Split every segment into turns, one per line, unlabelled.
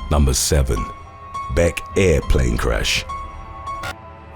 Number 7. Bek Air plane crash.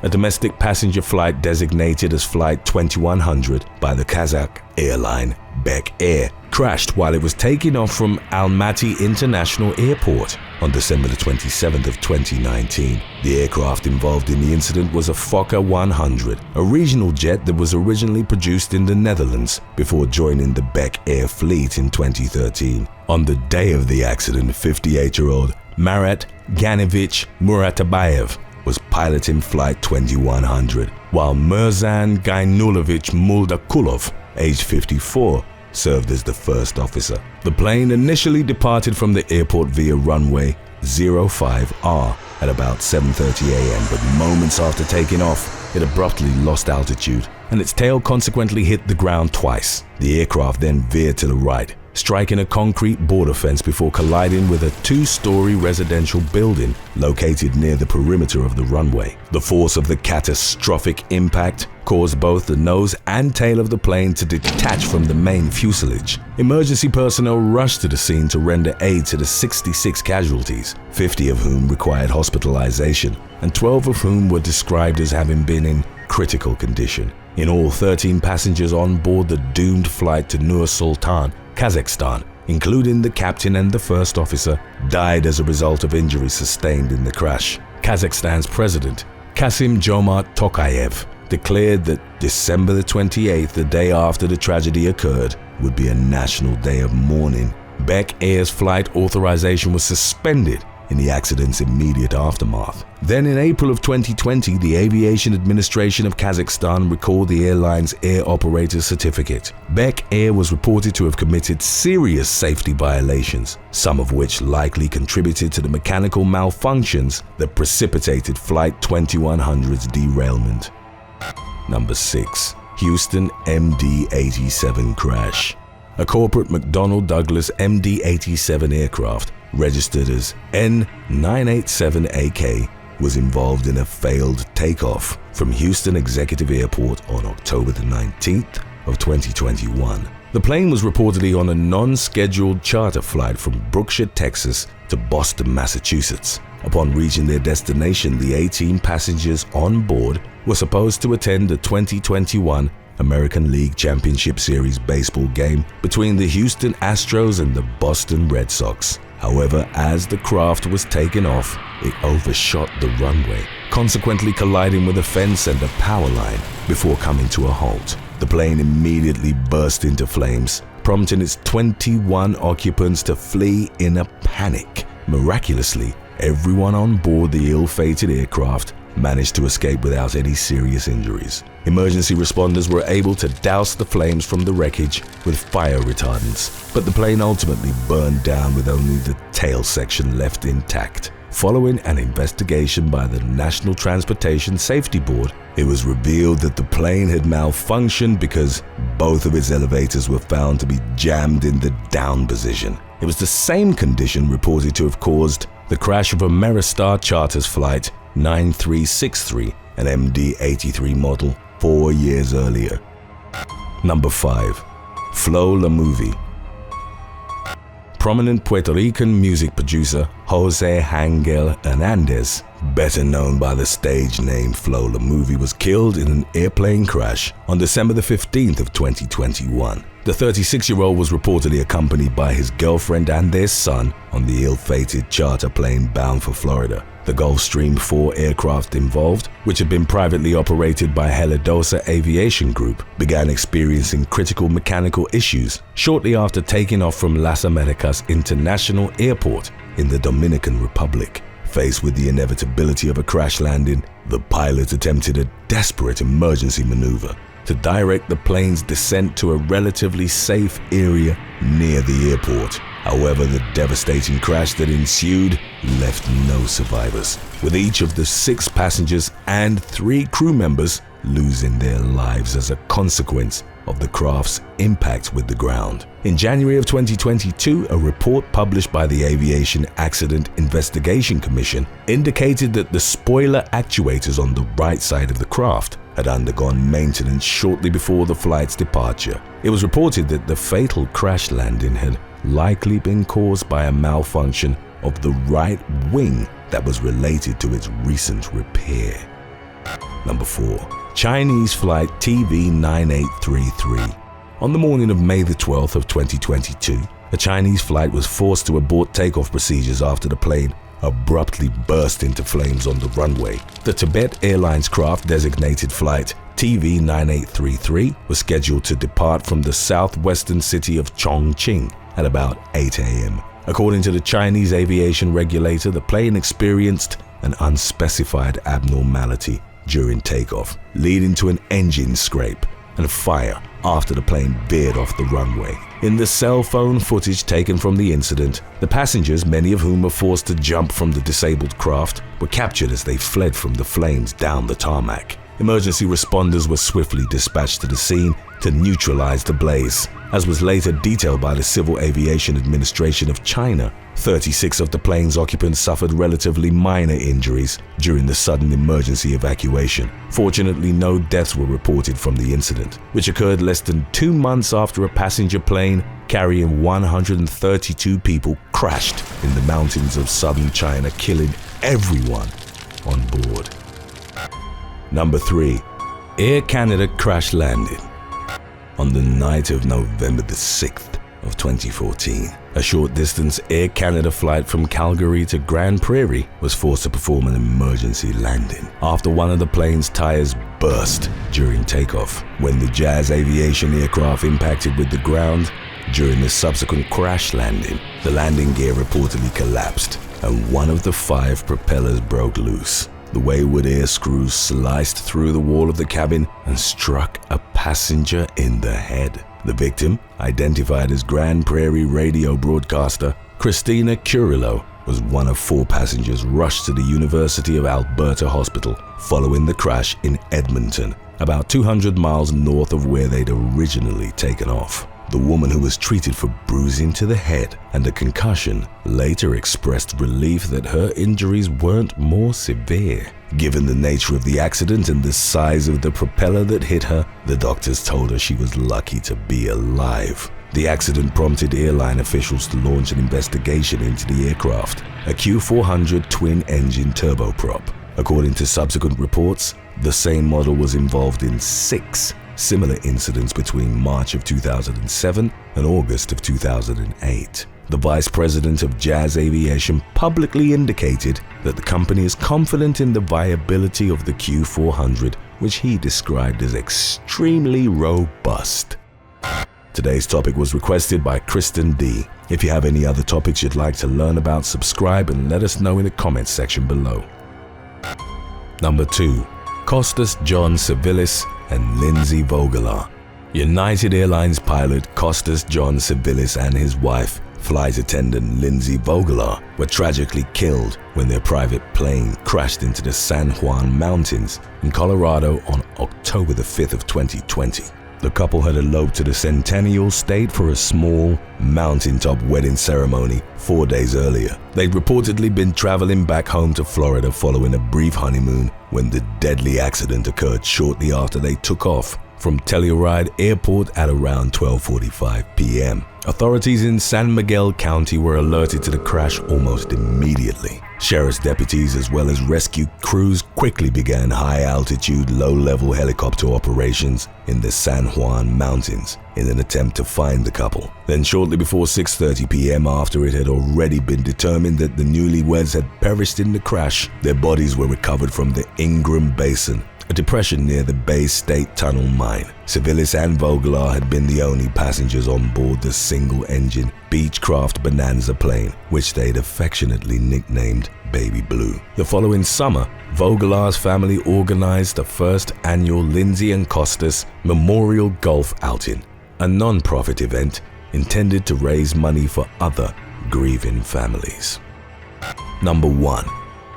A domestic passenger flight designated as Flight 2100 by the Kazakh airline Bek Air crashed while it was taking off from Almaty International Airport on December 27th of 2019. The aircraft involved in the incident was a Fokker 100, a regional jet that was originally produced in the Netherlands before joining the Bek Air fleet in 2013. On the day of the accident, 58-year-old Marat Ganevich Muratabayev was piloting Flight 2100, while Mirzan Gainulovich Muldakulov, aged 54, served as the first officer. The plane initially departed from the airport via runway 05R at about 7:30 a.m., but moments after taking off, it abruptly lost altitude and its tail consequently hit the ground twice. The aircraft then veered to the right, striking a concrete border fence before colliding with a 2-story residential building located near the perimeter of the runway. The force of the catastrophic impact caused both the nose and tail of the plane to detach from the main fuselage. Emergency personnel rushed to the scene to render aid to the 66 casualties, 50 of whom required hospitalization, and 12 of whom were described as having been in critical condition. In all, 13 passengers on board the doomed flight to Nur Sultan, Kazakhstan, including the captain and the first officer, died as a result of injuries sustained in the crash. Kazakhstan's president, Kassym-Jomart Tokayev, declared that December the 28th, the day after the tragedy occurred, would be a national day of mourning. Bek Air's flight authorization was suspended in the accident's immediate aftermath. Then in April of 2020, the Aviation Administration of Kazakhstan recalled the airline's air operator certificate. Bek Air was reported to have committed serious safety violations, some of which likely contributed to the mechanical malfunctions that precipitated Flight 2100's derailment. Number 6. Houston MD-87 crash. A corporate McDonnell Douglas MD-87 aircraft registered as N987AK was involved in a failed takeoff from Houston Executive Airport on October the 19th of 2021. The plane was reportedly on a non-scheduled charter flight from Brookshire, Texas to Boston, Massachusetts. Upon reaching their destination, the 18 passengers on board were supposed to attend the 2021 American League Championship Series baseball game between the Houston Astros and the Boston Red Sox. However, as the craft was taking off, it overshot the runway, consequently colliding with a fence and a power line before coming to a halt. The plane immediately burst into flames, prompting its 21 occupants to flee in a panic. Miraculously, everyone on board the ill-fated aircraft managed to escape without any serious injuries. Emergency responders were able to douse the flames from the wreckage with fire retardants, but the plane ultimately burned down with only the tail section left intact. Following an investigation by the National Transportation Safety Board, it was revealed that the plane had malfunctioned because both of its elevators were found to be jammed in the down position. It was the same condition reported to have caused the crash of Ameristar Charters Flight 9363, an MD-83 model, 4 years earlier. Number 5. Flo La Movie. Prominent Puerto Rican music producer Jose Angel Hernandez, better known by the stage name Flo La Movie, was killed in an airplane crash on December the 15th of 2021. The 36-year-old was reportedly accompanied by his girlfriend and their son on the ill-fated charter plane bound for Florida. The Gulfstream 4 aircraft involved, which had been privately operated by Helidosa Aviation Group, began experiencing critical mechanical issues shortly after taking off from Las Americas International Airport in the Dominican Republic. Faced with the inevitability of a crash landing, the pilot attempted a desperate emergency maneuver to direct the plane's descent to a relatively safe area near the airport. However, the devastating crash that ensued left no survivors, with each of the 6 passengers and 3 crew members losing their lives as a consequence of the craft's impact with the ground. In January of 2022, a report published by the Aviation Accident Investigation Commission indicated that the spoiler actuators on the right side of the craft had undergone maintenance shortly before the flight's departure. It was reported that the fatal crash landing had likely been caused by a malfunction of the right wing that was related to its recent repair. Number 4. Chinese flight TV9833. On the morning of May the 12th of 2022, a Chinese flight was forced to abort takeoff procedures after the plane abruptly burst into flames on the runway. The Tibet Airlines craft designated flight TV9833 was scheduled to depart from the southwestern city of Chongqing at about 8 a.m. According to the Chinese aviation regulator, the plane experienced an unspecified abnormality during takeoff, leading to an engine scrape and fire after the plane veered off the runway. In the cell phone footage taken from the incident, the passengers, many of whom were forced to jump from the disabled craft, were captured as they fled from the flames down the tarmac. Emergency responders were swiftly dispatched to the scene to neutralize the blaze. As was later detailed by the Civil Aviation Administration of China, 36 of the plane's occupants suffered relatively minor injuries during the sudden emergency evacuation. Fortunately, no deaths were reported from the incident, which occurred less than 2 months after a passenger plane carrying 132 people crashed in the mountains of southern China, killing everyone on board. Number 3. Air Canada crash landing. On the night of November the 6th of 2014, a short-distance Air Canada flight from Calgary to Grand Prairie was forced to perform an emergency landing after one of the plane's tires burst during takeoff. When the Jazz Aviation aircraft impacted with the ground during the subsequent crash landing, the landing gear reportedly collapsed and one of the 5 propellers broke loose. The wayward air screws sliced through the wall of the cabin and struck a passenger in the head. The victim, identified as Grand Prairie radio broadcaster Christina Curillo, was one of 4 passengers rushed to the University of Alberta Hospital following the crash in Edmonton, about 200 miles north of where they'd originally taken off. The woman, who was treated for bruising to the head and a concussion, later expressed relief that her injuries weren't more severe. Given the nature of the accident and the size of the propeller that hit her, the doctors told her she was lucky to be alive. The accident prompted airline officials to launch an investigation into the aircraft, a Q400 twin-engine turboprop. According to subsequent reports, the same model was involved in 6 similar incidents between March of 2007 and August of 2008. The vice president of Jazz Aviation publicly indicated that the company is confident in the viability of the Q400, which he described as extremely robust. Today's topic was requested by Kristen D. If you have any other topics you'd like to learn about, subscribe and let us know in the comments section below. Number 2. Costas John Civilis and Lindsay Vogelaar. United Airlines pilot Costas John Civilis and his wife, flight attendant Lindsay Vogelaar, were tragically killed when their private plane crashed into the San Juan Mountains in Colorado on October the 5th of 2020. The couple had eloped to the Centennial State for a small, mountaintop wedding ceremony 4 days earlier. They'd reportedly been traveling back home to Florida following a brief honeymoon when the deadly accident occurred shortly after they took off from Telluride Airport at around 12:45 p.m. Authorities in San Miguel County were alerted to the crash almost immediately. Sheriff's deputies as well as rescue crews quickly began high-altitude, low-level helicopter operations in the San Juan Mountains in an attempt to find the couple. Then shortly before 6:30 p.m., after it had already been determined that the newlyweds had perished in the crash, their bodies were recovered from the Ingram Basin, a depression near the Bay State Tunnel mine. Civilis and Vogelaar had been the only passengers on board the single-engine Beechcraft Bonanza plane, which they'd affectionately nicknamed Baby Blue. The following summer, Vogelaar's family organized the first annual Lindsay and Costas Memorial Golf Outing, a non-profit event intended to raise money for other grieving families. Number 1.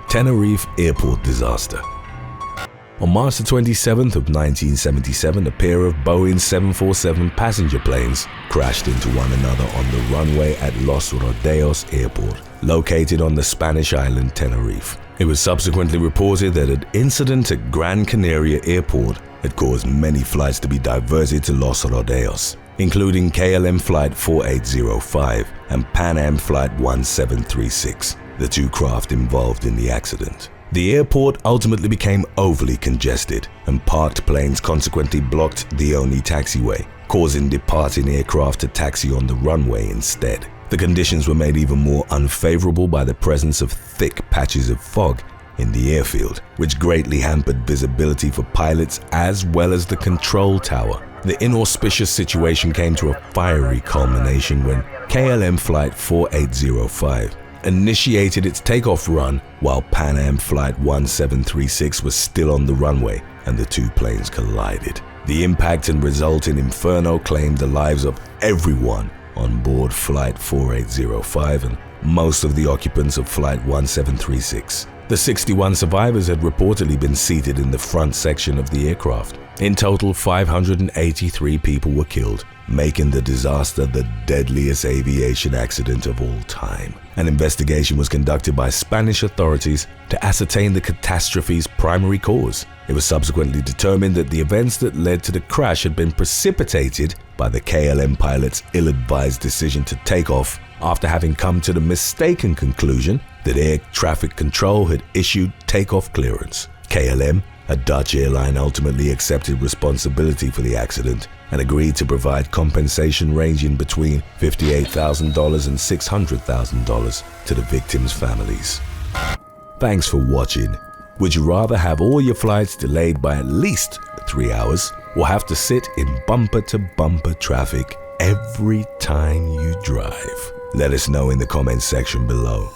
Tenerife Airport Disaster. On March the 27th of 1977, a pair of Boeing 747 passenger planes crashed into one another on the runway at Los Rodeos Airport, located on the Spanish island Tenerife. It was subsequently reported that an incident at Gran Canaria Airport had caused many flights to be diverted to Los Rodeos. including KLM Flight 4805 and Pan Am Flight 1736, the two craft involved in the accident. The airport ultimately became overly congested, and parked planes consequently blocked the only taxiway, causing departing aircraft to taxi on the runway instead. The conditions were made even more unfavorable by the presence of thick patches of fog in the airfield, which greatly hampered visibility for pilots as well as the control tower. The inauspicious situation came to a fiery culmination when KLM Flight 4805 initiated its takeoff run while Pan Am Flight 1736 was still on the runway, and the two planes collided. The impact and resulting inferno claimed the lives of everyone on board Flight 4805 and most of the occupants of Flight 1736. The 61 survivors had reportedly been seated in the front section of the aircraft. In total, 583 people were killed, making the disaster the deadliest aviation accident of all time. An investigation was conducted by Spanish authorities to ascertain the catastrophe's primary cause. It was subsequently determined that the events that led to the crash had been precipitated by the KLM pilot's ill-advised decision to take off after having come to the mistaken conclusion that air traffic control had issued takeoff clearance. KLM, a Dutch airline, ultimately accepted responsibility for the accident and agreed to provide compensation ranging between $58,000 and $600,000 to the victims' families. Thanks for watching. Would you rather have all your flights delayed by at least 3 hours or have to sit in bumper-to-bumper traffic every time you drive? Let us know in the comments section below.